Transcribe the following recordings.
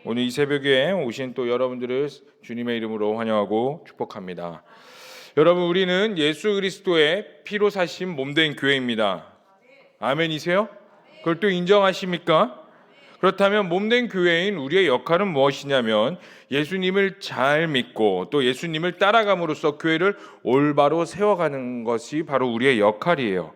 오늘 이 새벽에 오신 또 여러분들을 주님의 이름으로 환영하고 축복합니다. 여러분, 우리는 예수 그리스도의 피로 사신 몸된 교회입니다. 아멘이세요? 그걸 또 인정하십니까? 그렇다면 몸된 교회인 우리의 역할은 무엇이냐면 예수님을 잘 믿고 또 예수님을 따라감으로써 교회를 올바로 세워가는 것이 바로 우리의 역할이에요.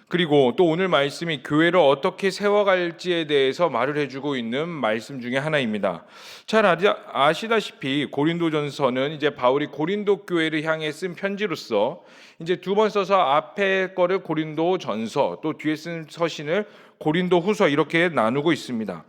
그리고 또 오늘 말씀이 교회를 어떻게 세워갈지에 대해서 말을 해주고 있는 말씀 중에 하나입니다. 잘 아시다시피 고린도전서는 이제 바울이 고린도 교회를 향해 쓴 편지로서 이제 두 번 써서 앞에 거를 고린도전서, 또 뒤에 쓴 서신을 고린도후서 이렇게 나누고 있습니다.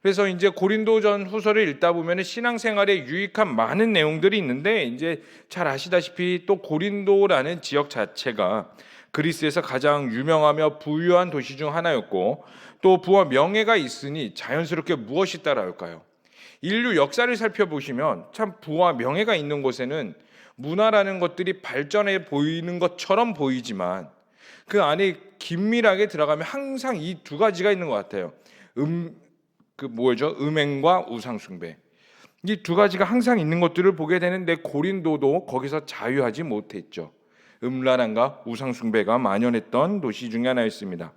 그래서 이제 고린도전 후서를 읽다 보면 신앙생활에 유익한 많은 내용들이 있는데, 이제 잘 아시다시피 또 고린도라는 지역 자체가 그리스에서 가장 유명하며 부유한 도시 중 하나였고, 또 부와 명예가 있으니 자연스럽게 무엇이 따라올까요? 인류 역사를 살펴보시면 참 부와 명예가 있는 곳에는 문화라는 것들이 발전해 보이는 것처럼 보이지만 그 안에 긴밀하게 들어가면 항상 이 두 가지가 있는 것 같아요. 음행과 우상숭배. 이 두 가지가 항상 있는 것들을 보게 되는데 고린도도 거기서 자유하지 못했죠. 음란함과 우상숭배가 만연했던 도시 중에 하나였습니다.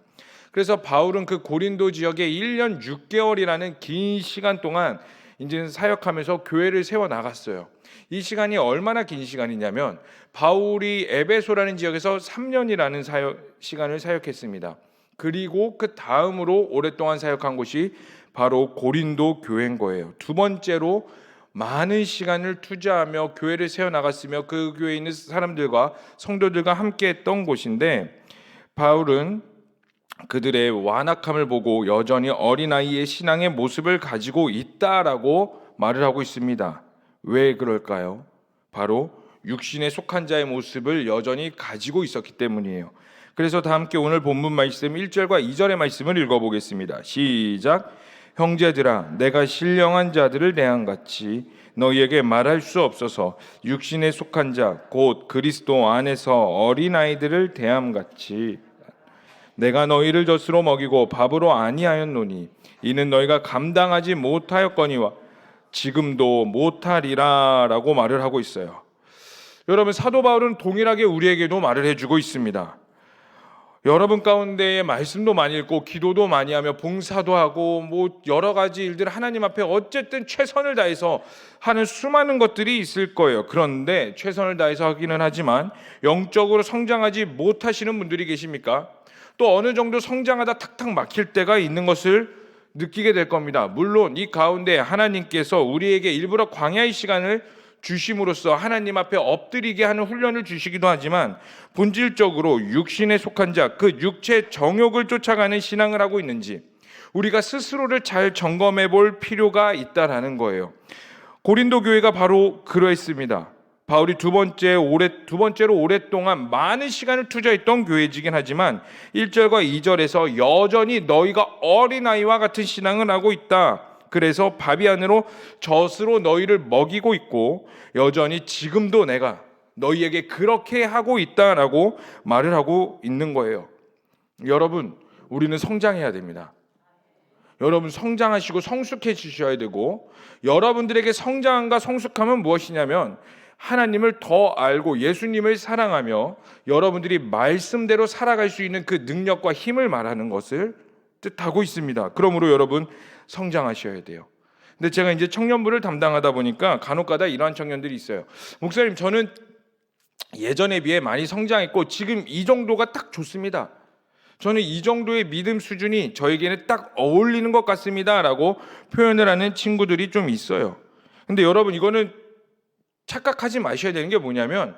그래서 바울은 그 고린도 지역에 1년 6개월이라는 긴 시간 동안 이제 사역하면서 교회를 세워 나갔어요. 이 시간이 얼마나 긴 시간이냐면 바울이 에베소라는 지역에서 3년이라는 시간을 사역했습니다. 그리고 그 다음으로 오랫동안 사역한 곳이 바로 고린도 교회인 거예요. 두 번째로 많은 시간을 투자하며 교회를 세워나갔으며 그 교회에 있는 사람들과 성도들과 함께 했던 곳인데, 바울은 그들의 완악함을 보고 여전히 어린아이의 신앙의 모습을 가지고 있다라고 말을 하고 있습니다. 왜 그럴까요? 바로 육신에 속한 자의 모습을 여전히 가지고 있었기 때문이에요. 그래서 다 함께 오늘 본문 말씀 1절과 2절의 말씀을 읽어보겠습니다. 시작. 형제들아, 내가 신령한 자들을 대함같이 너희에게 말할 수 없어서 육신에 속한 자 곧 그리스도 안에서 어린아이들을 대함같이 내가 너희를 젖으로 먹이고 밥으로 아니하였노니 이는 너희가 감당하지 못하였거니와 지금도 못하리라 라고 말을 하고 있어요. 여러분, 사도 바울은 동일하게 우리에게도 말을 해주고 있습니다. 여러분 가운데에 말씀도 많이 읽고 기도도 많이 하며 봉사도 하고 여러 가지 일들 하나님 앞에 어쨌든 최선을 다해서 하는 수많은 것들이 있을 거예요. 그런데 최선을 다해서 하기는 하지만 영적으로 성장하지 못하시는 분들이 계십니까? 또 어느 정도 성장하다 탁탁 막힐 때가 있는 것을 느끼게 될 겁니다. 물론 이 가운데 하나님께서 우리에게 일부러 광야의 시간을 주심으로써 하나님 앞에 엎드리게 하는 훈련을 주시기도 하지만 본질적으로 육신에 속한 자, 그 육체 정욕을 쫓아가는 신앙을 하고 있는지 우리가 스스로를 잘 점검해 볼 필요가 있다라는 거예요. 고린도 교회가 바로 그러했습니다. 바울이 두 번째로 오랫동안 많은 시간을 투자했던 교회이긴 하지만 1절과 2절에서 여전히 너희가 어린아이와 같은 신앙을 하고 있다. 그래서 밥이 안으로 젖으로 너희를 먹이고 있고 여전히 지금도 내가 너희에게 그렇게 하고 있다라고 말을 하고 있는 거예요. 여러분, 우리는 성장해야 됩니다. 여러분, 성장하시고 성숙해지셔야 되고, 여러분들에게 성장함과 성숙함은 무엇이냐면 하나님을 더 알고 예수님을 사랑하며 여러분들이 말씀대로 살아갈 수 있는 그 능력과 힘을 말하는 것을 뜻하고 있습니다. 그러므로 여러분, 성장하셔야 돼요. 근데 제가 이제 청년부를 담당하다 보니까 간혹가다 이러한 청년들이 있어요. 목사님, 저는 예전에 비해 많이 성장했고 지금 이 정도가 딱 좋습니다. 저는 이 정도의 믿음 수준이 저에게는 딱 어울리는 것 같습니다 라고 표현을 하는 친구들이 좀 있어요. 근데 여러분, 이거는 착각하지 마셔야 되는 게 뭐냐면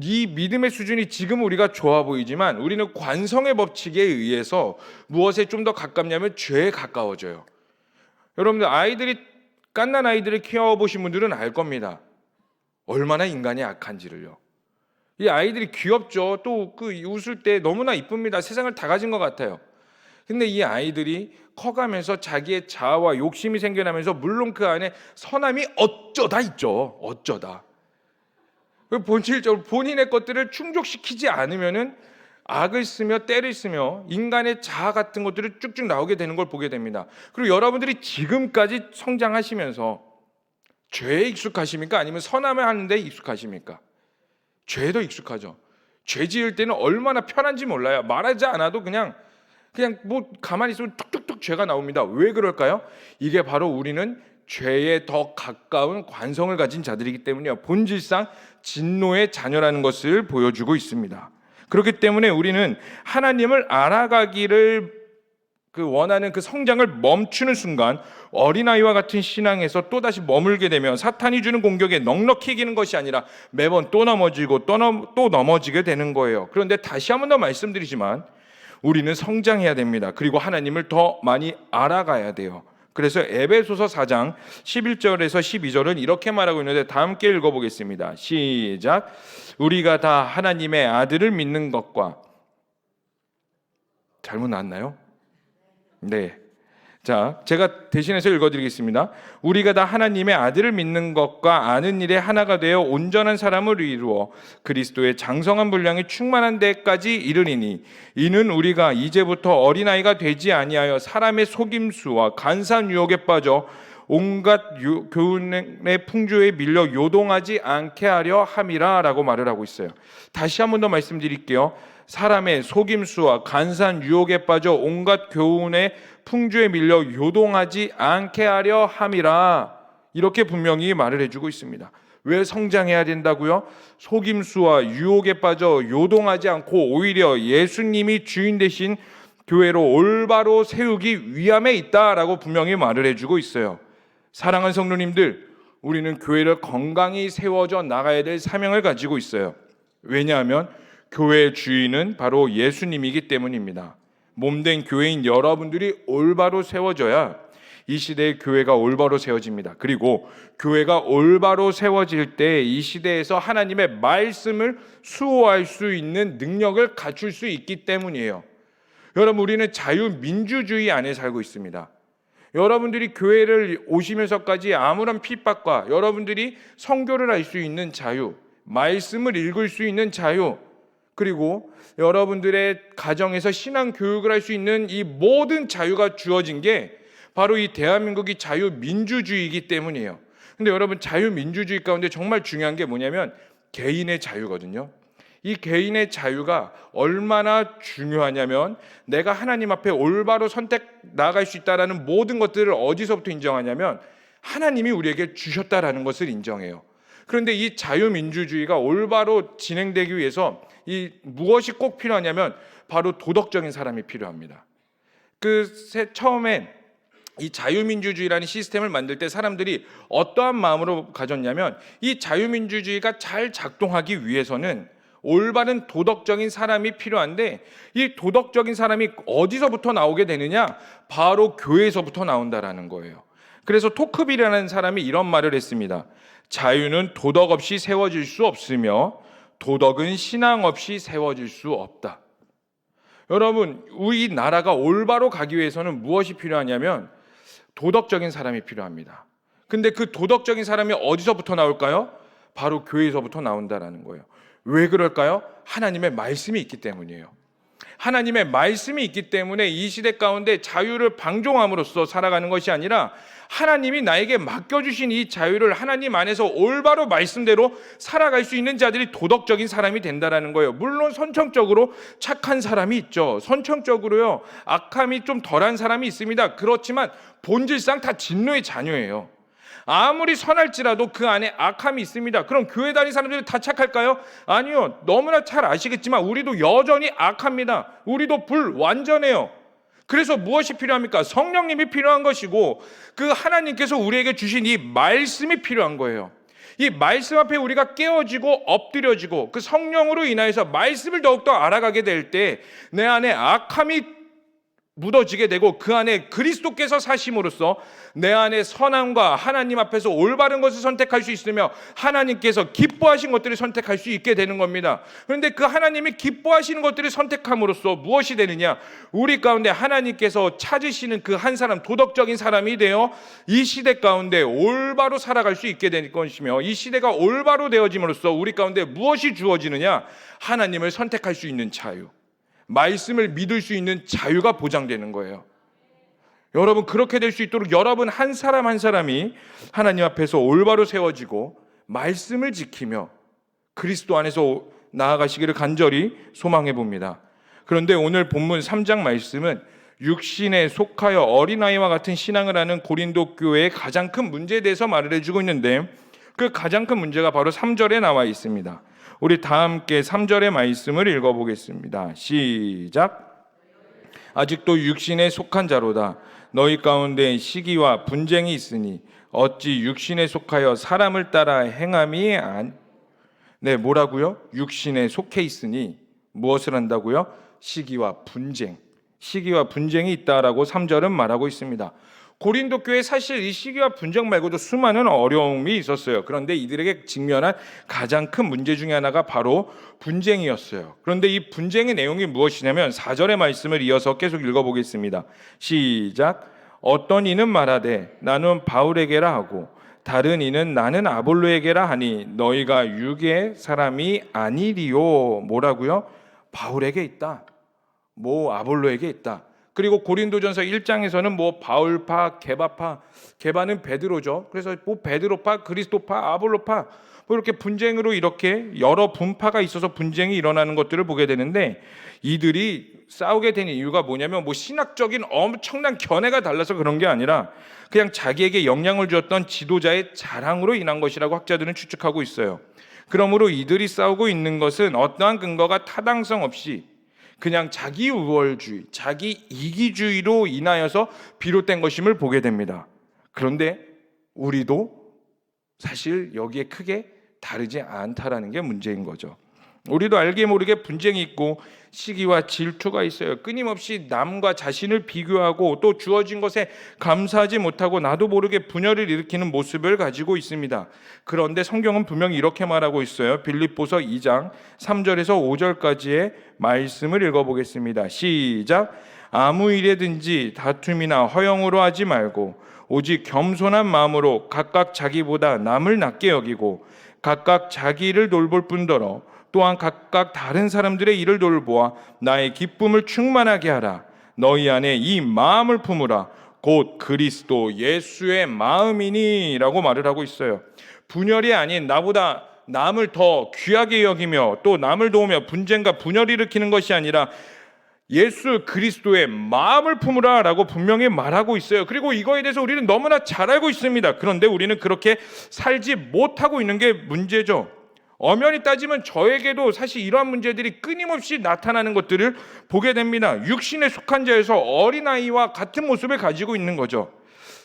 이 믿음의 수준이 지금 우리가 좋아 보이지만 우리는 관성의 법칙에 의해서 무엇에 좀 더 가깝냐면 죄에 가까워져요. 여러분들, 갓난 아이들을 키워보신 분들은 알 겁니다. 얼마나 인간이 악한지를요. 이 아이들이 귀엽죠. 또 그 웃을 때 너무나 이쁩니다. 세상을 다 가진 것 같아요. 근데 이 아이들이 커가면서 자기의 자아와 욕심이 생겨나면서 물론 그 안에 선함이 어쩌다 있죠. 어쩌다. 본질적으로 본인의 것들을 충족시키지 않으면은 악을 쓰며 때를 쓰며 인간의 자아 같은 것들을 쭉쭉 나오게 되는 걸 보게 됩니다. 그리고 여러분들이 지금까지 성장하시면서 죄에 익숙하십니까? 아니면 선함을 하는 데 익숙하십니까? 죄도 익숙하죠. 죄 지을 때는 얼마나 편한지 몰라요. 말하지 않아도 그냥 뭐 가만히 있으면 툭툭툭 죄가 나옵니다. 왜 그럴까요? 이게 바로 우리는 죄에 더 가까운 관성을 가진 자들이기 때문이에요. 본질상 진노의 자녀라는 것을 보여주고 있습니다. 그렇기 때문에 우리는 하나님을 알아가기를 원하는 그 성장을 멈추는 순간 어린아이와 같은 신앙에서 또다시 머물게 되면 사탄이 주는 공격에 넉넉히 이기는 것이 아니라 매번 또 넘어지고 또 넘어지게 되는 거예요. 그런데 다시 한 번 더 말씀드리지만 우리는 성장해야 됩니다. 그리고 하나님을 더 많이 알아가야 돼요. 그래서 에베소서 4장 11절에서 12절은 이렇게 말하고 있는데 다 함께 읽어보겠습니다. 시작. 우리가 다 하나님의 아들을 믿는 것과 잘못 나왔나요? 네. 자, 제가 대신해서 읽어드리겠습니다. 우리가 다 하나님의 아들을 믿는 것과 아는 일에 하나가 되어 온전한 사람을 이루어 그리스도의 장성한 분량이 충만한 데까지 이르리니 이는 우리가 이제부터 어린아이가 되지 아니하여 사람의 속임수와 간사한 유혹에 빠져 온갖 교훈의 풍조에 밀려 요동하지 않게 하려 함이라 라고 말을 하고 있어요. 다시 한 번 더 말씀드릴게요. 사람의 속임수와 간사한 유혹에 빠져 온갖 교훈의 풍조에 밀려 요동하지 않게 하려 함이라, 이렇게 분명히 말을 해주고 있습니다. 왜 성장해야 된다고요? 속임수와 유혹에 빠져 요동하지 않고 오히려 예수님이 주인 되신 교회로 올바로 세우기 위함에 있다라고 분명히 말을 해주고 있어요. 사랑하는 성도님들, 우리는 교회를 건강히 세워져 나가야 될 사명을 가지고 있어요. 왜냐하면 교회의 주인은 바로 예수님이기 때문입니다. 몸된 교회인 여러분들이 올바로 세워져야 이 시대의 교회가 올바로 세워집니다. 그리고 교회가 올바로 세워질 때 이 시대에서 하나님의 말씀을 수호할 수 있는 능력을 갖출 수 있기 때문이에요. 여러분, 우리는 자유민주주의 안에 살고 있습니다. 여러분들이 교회를 오시면서까지 아무런 핍박과 여러분들이 선교를 할 수 있는 자유, 말씀을 읽을 수 있는 자유, 그리고 여러분들의 가정에서 신앙 교육을 할 수 있는 이 모든 자유가 주어진 게 바로 이 대한민국이 자유민주주의이기 때문이에요. 근데 여러분, 자유민주주의 가운데 정말 중요한 게 뭐냐면 개인의 자유거든요. 이 개인의 자유가 얼마나 중요하냐면 내가 하나님 앞에 올바로 나아갈 수 있다는 모든 것들을 어디서부터 인정하냐면 하나님이 우리에게 주셨다라는 것을 인정해요. 그런데 이 자유민주주의가 올바로 진행되기 위해서 이 무엇이 꼭 필요하냐면 바로 도덕적인 사람이 필요합니다. 처음에 이 자유민주주의라는 시스템을 만들 때 사람들이 어떠한 마음으로 가졌냐면 이 자유민주주의가 잘 작동하기 위해서는 올바른 도덕적인 사람이 필요한데 이 도덕적인 사람이 어디서부터 나오게 되느냐? 바로 교회에서부터 나온다라는 거예요. 그래서 토크빌이라는 사람이 이런 말을 했습니다. 자유는 도덕 없이 세워질 수 없으며 도덕은 신앙 없이 세워질 수 없다. 여러분, 우리 나라가 올바로 가기 위해서는 무엇이 필요하냐면 도덕적인 사람이 필요합니다. 근데 그 도덕적인 사람이 어디서부터 나올까요? 바로 교회에서부터 나온다라는 거예요. 왜 그럴까요? 하나님의 말씀이 있기 때문이에요. 하나님의 말씀이 있기 때문에 이 시대 가운데 자유를 방종함으로써 살아가는 것이 아니라 하나님이 나에게 맡겨주신 이 자유를 하나님 안에서 올바로 말씀대로 살아갈 수 있는 자들이 도덕적인 사람이 된다라는 거예요. 물론 선천적으로 착한 사람이 있죠. 선천적으로요, 악함이 좀 덜한 사람이 있습니다. 그렇지만 본질상 다 진노의 자녀예요. 아무리 선할지라도 그 안에 악함이 있습니다. 그럼 교회 다니는 사람들이 다 착할까요? 아니요. 너무나 잘 아시겠지만 우리도 여전히 악합니다. 우리도 불완전해요. 그래서 무엇이 필요합니까? 성령님이 필요한 것이고 그 하나님께서 우리에게 주신 이 말씀이 필요한 거예요. 이 말씀 앞에 우리가 깨어지고 엎드려지고 그 성령으로 인하여서 말씀을 더욱더 알아가게 될 때 내 안에 악함이 묻어지게 되고 그 안에 그리스도께서 사심으로써 내 안에 선함과 하나님 앞에서 올바른 것을 선택할 수 있으며 하나님께서 기뻐하신 것들을 선택할 수 있게 되는 겁니다. 그런데 그 하나님이 기뻐하시는 것들을 선택함으로써 무엇이 되느냐? 우리 가운데 하나님께서 찾으시는 그 한 사람, 도덕적인 사람이 되어 이 시대 가운데 올바로 살아갈 수 있게 될 것이며 이 시대가 올바로 되어짐으로써 우리 가운데 무엇이 주어지느냐? 하나님을 선택할 수 있는 자유. 말씀을 믿을 수 있는 자유가 보장되는 거예요. 여러분, 그렇게 될 수 있도록 여러분 한 사람 한 사람이 하나님 앞에서 올바로 세워지고 말씀을 지키며 그리스도 안에서 나아가시기를 간절히 소망해 봅니다. 그런데 오늘 본문 3장 말씀은 육신에 속하여 어린아이와 같은 신앙을 하는 고린도 교회의 가장 큰 문제에 대해서 말을 해주고 있는데, 그 가장 큰 문제가 바로 3절에 나와 있습니다. 우리 다 함께 3절의 말씀을 읽어보겠습니다. 시작. 아직도 육신에 속한 자로다. 너희 가운데 시기와 분쟁이 있으니 어찌 육신에 속하여 사람을 따라 행함이 네, 뭐라고요? 육신에 속해 있으니 무엇을 한다고요? 시기와 분쟁이 있다라고 3절은 말하고 있습니다. 고린도 교회 사실 이 시기와 분쟁 말고도 수많은 어려움이 있었어요. 그런데 이들에게 직면한 가장 큰 문제 중에 하나가 바로 분쟁이었어요. 그런데 이 분쟁의 내용이 무엇이냐면 4절의 말씀을 이어서 계속 읽어보겠습니다. 시작. 어떤 이는 말하되 나는 바울에게라 하고 다른 이는 나는 아볼로에게라 하니 너희가 육의 사람이 아니리요. 뭐라고요? 바울에게 있다. 아볼로에게 있다. 그리고 고린도전서 1장에서는 바울파, 게바파, 게바는 베드로죠. 그래서 베드로파, 그리스도파, 아볼로파 이렇게 분쟁으로 이렇게 여러 분파가 있어서 분쟁이 일어나는 것들을 보게 되는데, 이들이 싸우게 된 이유가 뭐냐면 신학적인 엄청난 견해가 달라서 그런 게 아니라 그냥 자기에게 영향을 주었던 지도자의 자랑으로 인한 것이라고 학자들은 추측하고 있어요. 그러므로 이들이 싸우고 있는 것은 어떠한 근거가 타당성 없이 그냥 자기 우월주의, 자기 이기주의로 인하여서 비롯된 것임을 보게 됩니다. 그런데 우리도 사실 여기에 크게 다르지 않다라는 게 문제인 거죠. 우리도 알게 모르게 분쟁이 있고 시기와 질투가 있어요. 끊임없이 남과 자신을 비교하고 또 주어진 것에 감사하지 못하고 나도 모르게 분열을 일으키는 모습을 가지고 있습니다. 그런데 성경은 분명히 이렇게 말하고 있어요. 빌립보서 2장 3절에서 5절까지의 말씀을 읽어보겠습니다. 시작. 아무 일에든지 다툼이나 허영으로 하지 말고 오직 겸손한 마음으로 각각 자기보다 남을 낮게 여기고 각각 자기 일을 돌볼 뿐더러 또한 각각 다른 사람들의 일을 돌보아 나의 기쁨을 충만하게 하라. 너희 안에 이 마음을 품으라. 곧 그리스도 예수의 마음이니 라고 말을 하고 있어요. 분열이 아닌 나보다 남을 더 귀하게 여기며 또 남을 도우며 분쟁과 분열을 일으키는 것이 아니라 예수 그리스도의 마음을 품으라 라고 분명히 말하고 있어요. 그리고 이거에 대해서 우리는 너무나 잘 알고 있습니다. 그런데 우리는 그렇게 살지 못하고 있는 게 문제죠. 엄연히 따지면 저에게도 사실 이러한 문제들이 끊임없이 나타나는 것들을 보게 됩니다. 육신에 속한 자에서 어린아이와 같은 모습을 가지고 있는 거죠.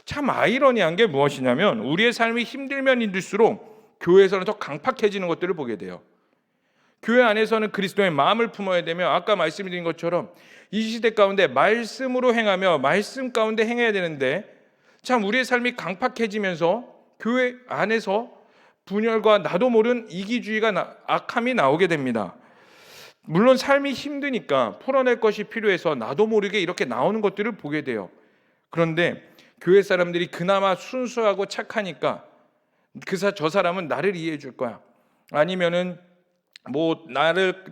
참 아이러니한 게 무엇이냐면 우리의 삶이 힘들면 힘들수록 교회에서는 더 강팍해지는 것들을 보게 돼요. 교회 안에서는 그리스도의 마음을 품어야 되며 아까 말씀드린 것처럼 이 시대 가운데 말씀으로 행하며 말씀 가운데 행해야 되는데 참 우리의 삶이 강팍해지면서 교회 안에서 분열과 나도 모른 이기주의가 악함이 나오게 됩니다. 물론 삶이 힘드니까 풀어낼 것이 필요해서 나도 모르게 이렇게 나오는 것들을 보게 돼요. 그런데 교회 사람들이 그나마 순수하고 착하니까 저 사람은 나를 이해해 줄 거야. 아니면은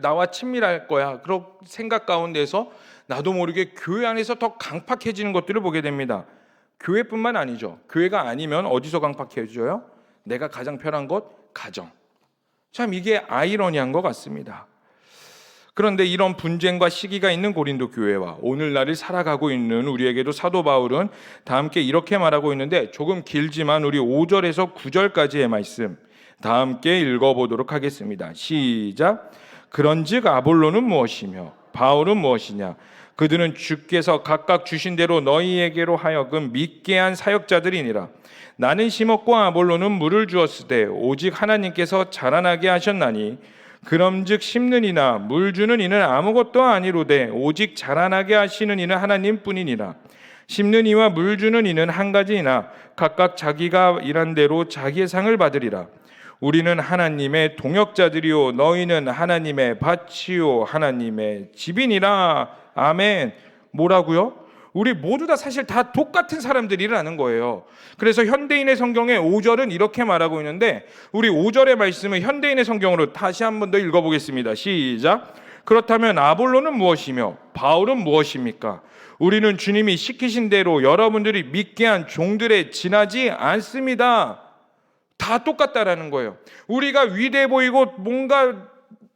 나와 친밀할 거야. 그런 생각 가운데서 나도 모르게 교회 안에서 더 강팍해지는 것들을 보게 됩니다. 교회뿐만 아니죠. 교회가 아니면 어디서 강팍해져요? 내가 가장 편한 곳, 가정. 참 이게 아이러니한 것 같습니다. 그런데 이런 분쟁과 시기가 있는 고린도 교회와 오늘날을 살아가고 있는 우리에게도 사도 바울은 다 함께 이렇게 말하고 있는데 조금 길지만 우리 5절에서 9절까지의 말씀 다 함께 읽어보도록 하겠습니다. 시작. 그런즉 아볼로는 무엇이며 바울은 무엇이냐? 그들은 주께서 각각 주신 대로 너희에게로 하여금 믿게 한 사역자들이니라. 나는 심었고 아볼로는 물을 주었으되 오직 하나님께서 자라나게 하셨나니 그럼즉 심는 이나 물 주는 이는 아무것도 아니로되 오직 자라나게 하시는 이는 하나님뿐이니라. 심는 이와 물 주는 이는 한 가지이나 각각 자기가 일한 대로 자기의 상을 받으리라. 우리는 하나님의 동역자들이요 너희는 하나님의 밭이요 하나님의 집이니라. 아멘. 뭐라고요? 우리 모두 다 사실 다 똑같은 사람들이라는 거예요. 그래서 현대인의 성경에 5절은 이렇게 말하고 있는데 우리 5절의 말씀을 현대인의 성경으로 다시 한 번 더 읽어보겠습니다. 시작. 그렇다면 아볼로는 무엇이며 바울은 무엇입니까? 우리는 주님이 시키신 대로 여러분들이 믿게 한 종들에 지나지 않습니다. 다 똑같다라는 거예요. 우리가 위대해 보이고 뭔가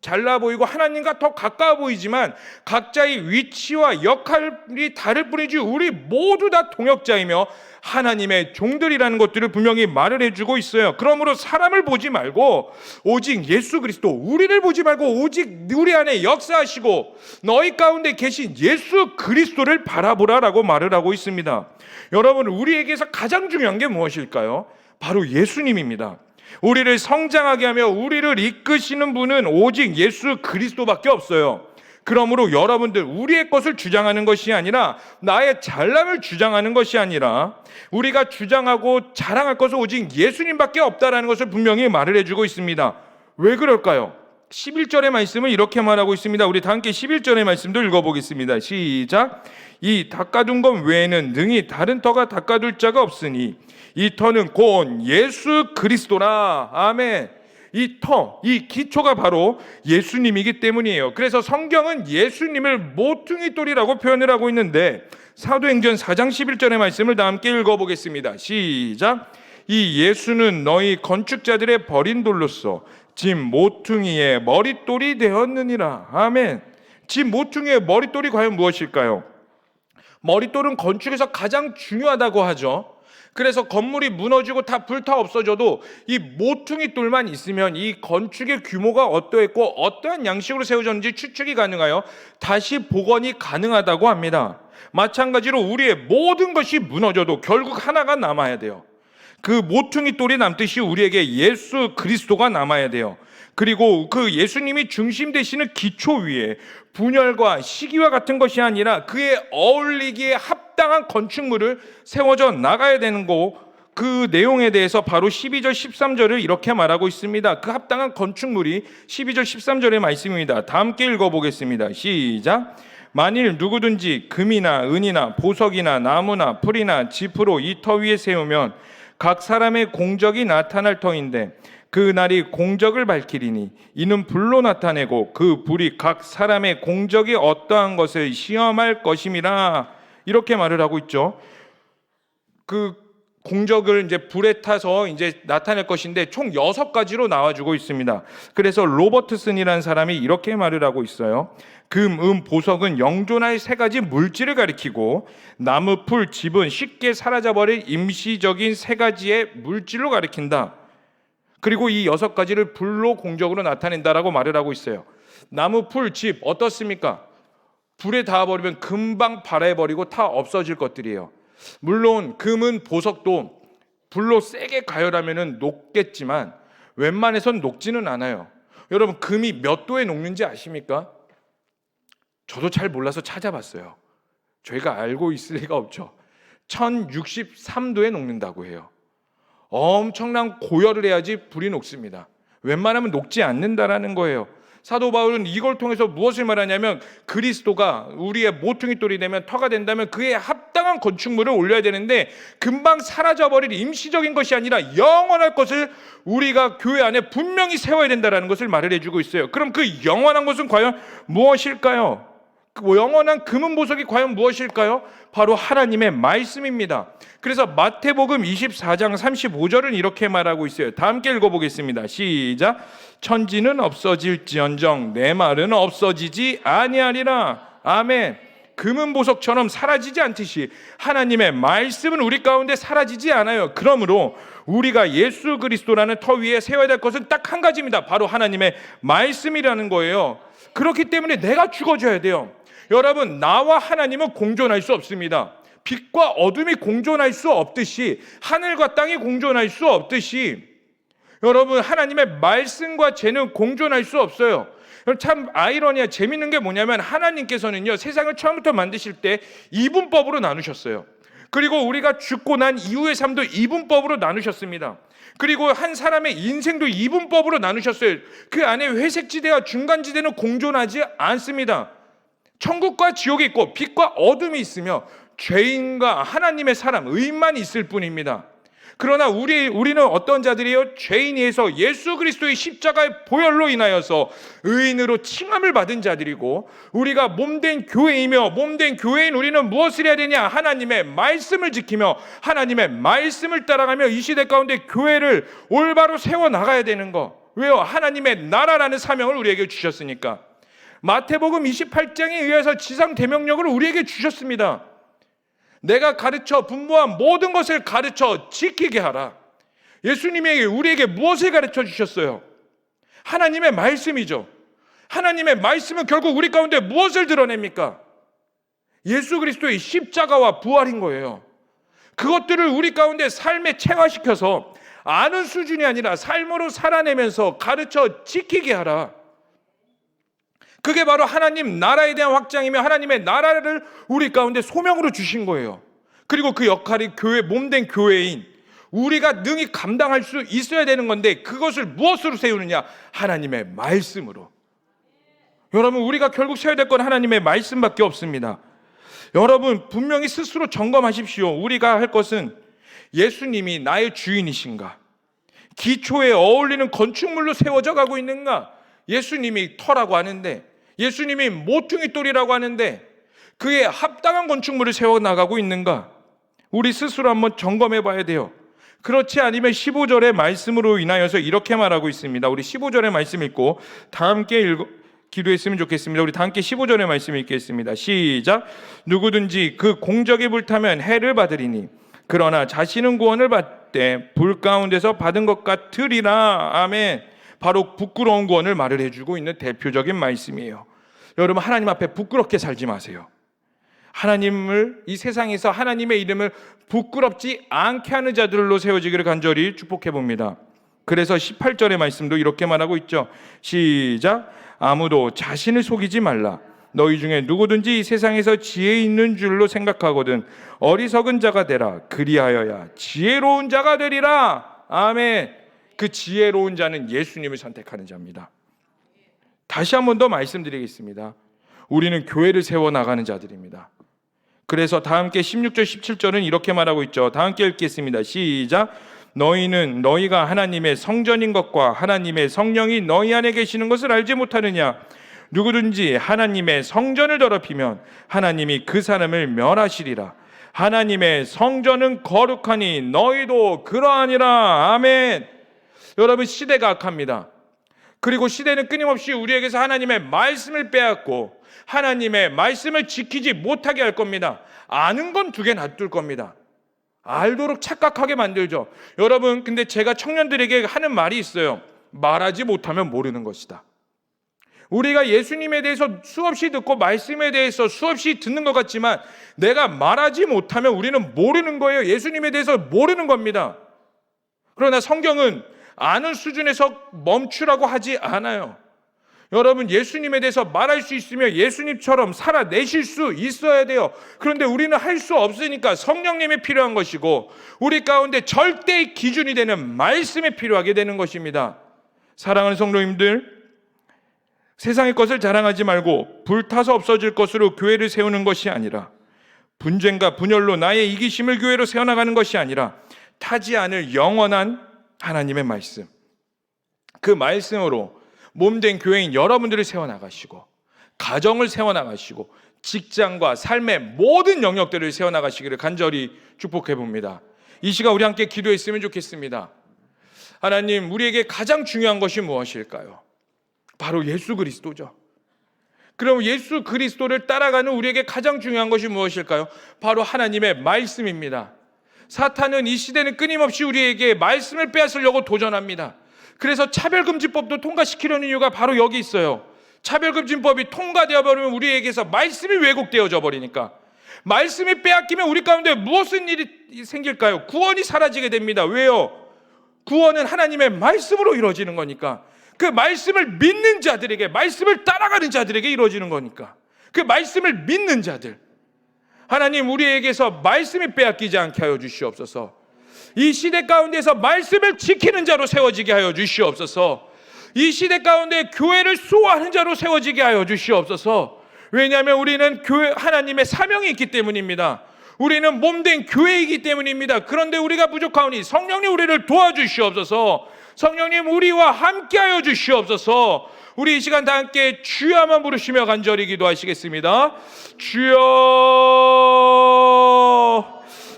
잘나 보이고 하나님과 더 가까워 보이지만 각자의 위치와 역할이 다를 뿐이지 우리 모두 다 동역자이며 하나님의 종들이라는 것들을 분명히 말을 해주고 있어요. 그러므로 사람을 보지 말고 오직 예수 그리스도, 우리를 보지 말고 오직 우리 안에 역사하시고 너희 가운데 계신 예수 그리스도를 바라보라라고 말을 하고 있습니다. 여러분, 우리에게서 가장 중요한 게 무엇일까요? 바로 예수님입니다. 우리를 성장하게 하며 우리를 이끄시는 분은 오직 예수 그리스도밖에 없어요. 그러므로 여러분들, 우리의 것을 주장하는 것이 아니라, 나의 잘남을 주장하는 것이 아니라 우리가 주장하고 자랑할 것은 오직 예수님밖에 없다라는 것을 분명히 말을 해주고 있습니다. 왜 그럴까요? 11절의 말씀을 이렇게 말하고 있습니다. 우리 다 함께 11절의 말씀도 읽어보겠습니다. 시작. 이 닦아둔 것 외에는 능히 다른 터가 닦아둘 자가 없으니 이 터는 곧 예수 그리스도라. 아멘. 이 터, 이 기초가 바로 예수님이기 때문이에요. 그래서 성경은 예수님을 모퉁이 돌이라고 표현을 하고 있는데, 사도행전 4장 11절의 말씀을 다 함께 읽어보겠습니다. 시작. 이 예수는 너희 건축자들의 버린 돌로서 집 모퉁이의 머릿돌이 되었느니라. 아멘. 집 모퉁이의 머릿돌이 과연 무엇일까요? 머릿돌은 건축에서 가장 중요하다고 하죠. 그래서 건물이 무너지고 다 불타 없어져도 이 모퉁이 돌만 있으면 이 건축의 규모가 어떠했고 어떠한 양식으로 세워졌는지 추측이 가능하여 다시 복원이 가능하다고 합니다. 마찬가지로 우리의 모든 것이 무너져도 결국 하나가 남아야 돼요. 그 모퉁이 돌이 남듯이 우리에게 예수 그리스도가 남아야 돼요. 그리고 그 예수님이 중심 되시는 기초 위에 분열과 시기와 같은 것이 아니라 그에 어울리기에 합당한 건축물을 세워져 나가야 되는 거, 그 내용에 대해서 바로 12절 13절을 이렇게 말하고 있습니다. 그 합당한 건축물이 12절 13절의 말씀입니다. 다 함께 읽어보겠습니다. 시작. 만일 누구든지 금이나 은이나 보석이나 나무나 풀이나 짚으로 이 터 위에 세우면 각 사람의 공적이 나타날 터인데 그 날이 공적을 밝히리니 이는 불로 나타내고 그 불이 각 사람의 공적이 어떠한 것을 시험할 것임이라. 이렇게 말을 하고 있죠. 그 공적을 이제 불에 타서 이제 나타낼 것인데 총 6가지로 나와주고 있습니다. 그래서 로버트슨이라는 사람이 이렇게 말을 하고 있어요. 금, 은, 보석은 영존할 3가지 물질을 가리키고 나무, 풀, 집은 쉽게 사라져버릴 임시적인 3가지의 물질로 가리킨다. 그리고 이 6가지를 불로 공적으로 나타낸다라고 말을 하고 있어요. 나무, 풀, 집 어떻습니까? 불에 닿아버리면 금방 발해버리고 다 없어질 것들이에요. 물론 금은, 보석도 불로 세게 가열하면 녹겠지만 웬만해선 녹지는 않아요. 여러분, 금이 몇 도에 녹는지 아십니까? 저도 잘 몰라서 찾아봤어요. 저희가 알고 있을 리가 없죠. 1063도에 녹는다고 해요. 엄청난 고열을 해야지 불이 녹습니다. 웬만하면 녹지 않는다라는 거예요. 사도 바울은 이걸 통해서 무엇을 말하냐면, 그리스도가 우리의 모퉁이 돌이 되면, 터가 된다면 그에 합당한 건축물을 올려야 되는데 금방 사라져버릴 임시적인 것이 아니라 영원할 것을 우리가 교회 안에 분명히 세워야 된다는 것을 말을 해주고 있어요. 그럼 그 영원한 것은 과연 무엇일까요? 영원한 금은 보석이 과연 무엇일까요? 바로 하나님의 말씀입니다. 그래서 마태복음 24장 35절은 이렇게 말하고 있어요. 다 함께 읽어보겠습니다. 시작. 천지는 없어질지언정 내 말은 없어지지 아니하리라. 아멘. 금은 보석처럼 사라지지 않듯이 하나님의 말씀은 우리 가운데 사라지지 않아요. 그러므로 우리가 예수 그리스도라는 터 위에 세워야 될 것은 딱 한 가지입니다. 바로 하나님의 말씀이라는 거예요. 그렇기 때문에 내가 죽어져야 돼요. 여러분, 나와 하나님은 공존할 수 없습니다. 빛과 어둠이 공존할 수 없듯이, 하늘과 땅이 공존할 수 없듯이, 여러분, 하나님의 말씀과 죄는 공존할 수 없어요. 참 아이러니야. 재밌는 게 뭐냐면, 하나님께서는요, 세상을 처음부터 만드실 때 이분법으로 나누셨어요. 그리고 우리가 죽고 난 이후의 삶도 이분법으로 나누셨습니다. 그리고 한 사람의 인생도 이분법으로 나누셨어요. 그 안에 회색지대와 중간지대는 공존하지 않습니다. 천국과 지옥이 있고 빛과 어둠이 있으며 죄인과 하나님의 사람, 의인만 있을 뿐입니다. 그러나 우리는 어떤 자들이요? 죄인에서 예수 그리스도의 십자가의 보혈로 인하여서 의인으로 칭함을 받은 자들이고, 우리가 몸된 교회이며 몸된 교회인 우리는 무엇을 해야 되냐? 하나님의 말씀을 지키며 하나님의 말씀을 따라가며 이 시대 가운데 교회를 올바로 세워나가야 되는 거. 왜요? 하나님의 나라라는 사명을 우리에게 주셨으니까. 마태복음 28장에 의해서 지상 대명령을 우리에게 주셨습니다. 내가 가르쳐 분부한 모든 것을 가르쳐 지키게 하라. 예수님이 우리에게 무엇을 가르쳐 주셨어요? 하나님의 말씀이죠. 하나님의 말씀은 결국 우리 가운데 무엇을 드러냅니까? 예수 그리스도의 십자가와 부활인 거예요. 그것들을 우리 가운데 삶에 체화시켜서 아는 수준이 아니라 삶으로 살아내면서 가르쳐 지키게 하라. 그게 바로 하나님 나라에 대한 확장이며 하나님의 나라를 우리 가운데 소명으로 주신 거예요. 그리고 그 역할이 교회, 몸된 교회인 우리가 능히 감당할 수 있어야 되는 건데, 그것을 무엇으로 세우느냐? 하나님의 말씀으로. 여러분, 우리가 결국 세워야 될 건 하나님의 말씀밖에 없습니다. 여러분, 분명히 스스로 점검하십시오. 우리가 할 것은 예수님이 나의 주인이신가? 기초에 어울리는 건축물로 세워져 가고 있는가? 예수님이 터라고 하는데, 예수님이 모퉁이 돌이라고 하는데 그에 합당한 건축물을 세워나가고 있는가? 우리 스스로 한번 점검해 봐야 돼요. 그렇지 않으면 15절의 말씀으로 인하여서 이렇게 말하고 있습니다. 우리 15절의 말씀 읽고 다 함께 기도했으면 좋겠습니다. 우리 다 함께 15절의 말씀 읽겠습니다. 시작. 누구든지 그 공적에 불타면 해를 받으리니 그러나 자신은 구원을 받되 불 가운데서 받은 것 같으리라. 아멘. 바로 부끄러운 구원을 말을 해주고 있는 대표적인 말씀이에요. 여러분, 하나님 앞에 부끄럽게 살지 마세요. 하나님을, 이 세상에서 하나님의 이름을 부끄럽지 않게 하는 자들로 세워지기를 간절히 축복해 봅니다. 그래서 18절의 말씀도 이렇게 말하고 있죠. 시작. 아무도 자신을 속이지 말라. 너희 중에 누구든지 이 세상에서 지혜 있는 줄로 생각하거든 어리석은 자가 되라. 그리하여야 지혜로운 자가 되리라. 아멘. 그 지혜로운 자는 예수님을 선택하는 자입니다. 다시 한 번 더 말씀드리겠습니다. 우리는 교회를 세워나가는 자들입니다. 그래서 다 함께 16절 17절은 이렇게 말하고 있죠. 다 함께 읽겠습니다. 시작. 너희는 너희가 하나님의 성전인 것과 하나님의 성령이 너희 안에 계시는 것을 알지 못하느냐? 누구든지 하나님의 성전을 더럽히면 하나님이 그 사람을 멸하시리라. 하나님의 성전은 거룩하니 너희도 그러하니라. 아멘. 여러분, 시대가 악합니다. 그리고 시대는 끊임없이 우리에게서 하나님의 말씀을 빼앗고 하나님의 말씀을 지키지 못하게 할 겁니다. 아는 건 두 개 놔둘 겁니다. 알도록 착각하게 만들죠. 여러분, 근데 제가 청년들에게 하는 말이 있어요. 말하지 못하면 모르는 것이다. 우리가 예수님에 대해서 수없이 듣고 말씀에 대해서 수없이 듣는 것 같지만 내가 말하지 못하면 우리는 모르는 거예요. 예수님에 대해서 모르는 겁니다. 그러나 성경은 아는 수준에서 멈추라고 하지 않아요. 여러분, 예수님에 대해서 말할 수 있으면 예수님처럼 살아내실 수 있어야 돼요. 그런데 우리는 할 수 없으니까 성령님이 필요한 것이고 우리 가운데 절대의 기준이 되는 말씀이 필요하게 되는 것입니다. 사랑하는 성도님들, 세상의 것을 자랑하지 말고 불타서 없어질 것으로 교회를 세우는 것이 아니라 분쟁과 분열로 나의 이기심을 교회로 세워나가는 것이 아니라 타지 않을 영원한 하나님의 말씀, 그 말씀으로 몸된 교회인 여러분들을 세워나가시고 가정을 세워나가시고 직장과 삶의 모든 영역들을 세워나가시기를 간절히 축복해 봅니다. 이 시간 우리 함께 기도했으면 좋겠습니다. 하나님, 우리에게 가장 중요한 것이 무엇일까요? 바로 예수 그리스도죠. 그럼 예수 그리스도를 따라가는 우리에게 가장 중요한 것이 무엇일까요? 바로 하나님의 말씀입니다. 사탄은, 이 시대는 끊임없이 우리에게 말씀을 빼앗으려고 도전합니다. 그래서 차별금지법도 통과시키려는 이유가 바로 여기 있어요. 차별금지법이 통과되어 버리면 우리에게서 말씀이 왜곡되어져 버리니까. 말씀이 빼앗기면 우리 가운데 무슨 일이 생길까요? 구원이 사라지게 됩니다. 왜요? 구원은 하나님의 말씀으로 이루어지는 거니까. 그 말씀을 믿는 자들에게, 말씀을 따라가는 자들에게 이루어지는 거니까. 그 말씀을 믿는 자들, 하나님, 우리에게서 말씀이 빼앗기지 않게 하여 주시옵소서. 이 시대 가운데서 말씀을 지키는 자로 세워지게 하여 주시옵소서. 이 시대 가운데 교회를 수호하는 자로 세워지게 하여 주시옵소서. 왜냐하면 우리는 교회, 하나님의 사명이 있기 때문입니다. 우리는 몸된 교회이기 때문입니다. 그런데 우리가 부족하오니 성령님 우리를 도와주시옵소서. 성령님 우리와 함께하여 주시옵소서. 우리 이 시간 다 함께 주여 한번 부르시며 간절히 기도하시겠습니다. 주여.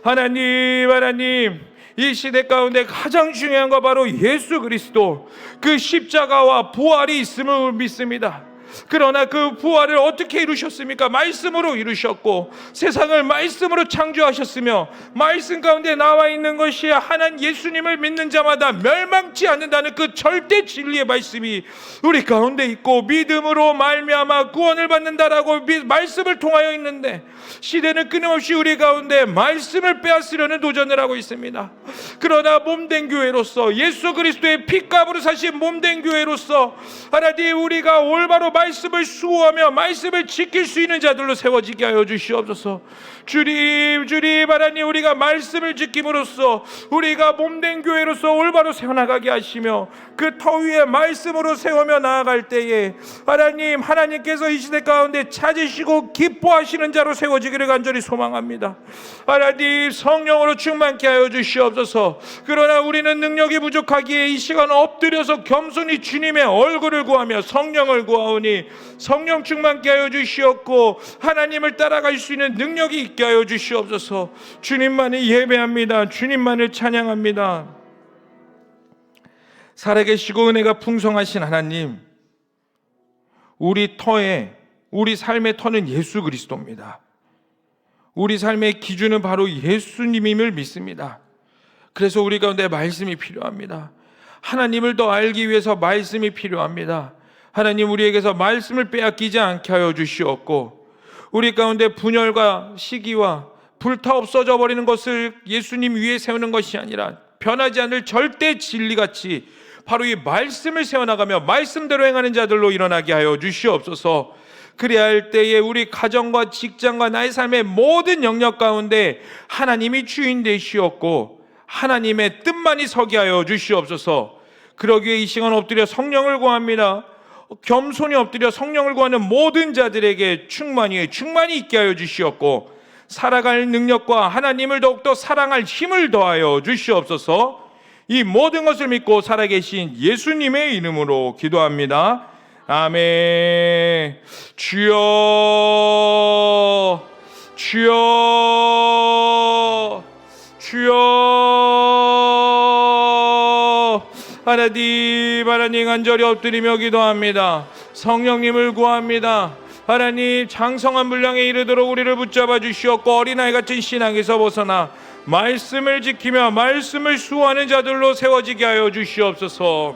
하나님, 이 시대 가운데 가장 중요한 거 바로 예수 그리스도, 그 십자가와 부활이 있음을 믿습니다. 그러나 그 부활을 어떻게 이루셨습니까? 말씀으로 이루셨고 세상을 말씀으로 창조하셨으며 말씀 가운데 나와 있는 것이 하나님 예수님을 믿는 자마다 멸망치 않는다는 그 절대 진리의 말씀이 우리 가운데 있고 믿음으로 말미암아 구원을 받는다라고 말씀을 통하여 있는데, 시대는 끊임없이 우리 가운데 말씀을 빼앗으려는 도전을 하고 있습니다. 그러나 몸된 교회로서, 예수 그리스도의 피값으로 사신 몸된 교회로서 하나님 우리가 올바로 말씀을 수호하며 말씀을 지킬 수 있는 자들로 세워지게 하여 주시옵소서. 주님 하나님, 우리가 말씀을 지킴으로써 우리가 몸된 교회로서 올바로 세워나가게 하시며 그 터 위에 말씀으로 세우며 나아갈 때에 하나님께서 이 시대 가운데 찾으시고 기뻐하시는 자로 세워지기를 간절히 소망합니다. 하나님 성령으로 충만케 하여 주시옵소서. 그러나 우리는 능력이 부족하기에 이 시간 엎드려서 겸손히 주님의 얼굴을 구하며 성령을 구하오니 성령 충만케 하여 주시옵고 하나님을 따라갈 수 있는 능력이 있게 하여 주시옵소서. 주님만을 예배합니다. 주님만을 찬양합니다. 살아계시고 은혜가 풍성하신 하나님, 우리 삶의 터는 예수 그리스도입니다. 우리 삶의 기준은 바로 예수님임을 믿습니다. 그래서 우리 가운데 말씀이 필요합니다. 하나님을 더 알기 위해서 말씀이 필요합니다. 하나님 우리에게서 말씀을 빼앗기지 않게 하여 주시옵고, 우리 가운데 분열과 시기와 불타 없어져 버리는 것을 예수님 위에 세우는 것이 아니라 변하지 않을 절대 진리같이 바로 이 말씀을 세워나가며 말씀대로 행하는 자들로 일어나게 하여 주시옵소서. 그래야 할 때에 우리 가정과 직장과 나의 삶의 모든 영역 가운데 하나님이 주인 되시옵고 하나님의 뜻만이 서게 하여 주시옵소서. 그러기에 이 시간 엎드려 성령을 구합니다. 겸손히 엎드려 성령을 구하는 모든 자들에게 충만히 있게 하여 주시옵고 살아갈 능력과 하나님을 더욱더 사랑할 힘을 더하여 주시옵소서. 이 모든 것을 믿고 살아계신 예수님의 이름으로 기도합니다. 아멘. 주여 하나님 간절히 엎드리며 기도합니다. 성령님을 구합니다. 하나님 장성한 분량에 이르도록 우리를 붙잡아 주시옵고 어린아이 같은 신앙에서 벗어나 말씀을 지키며 말씀을 수호하는 자들로 세워지게 하여 주시옵소서.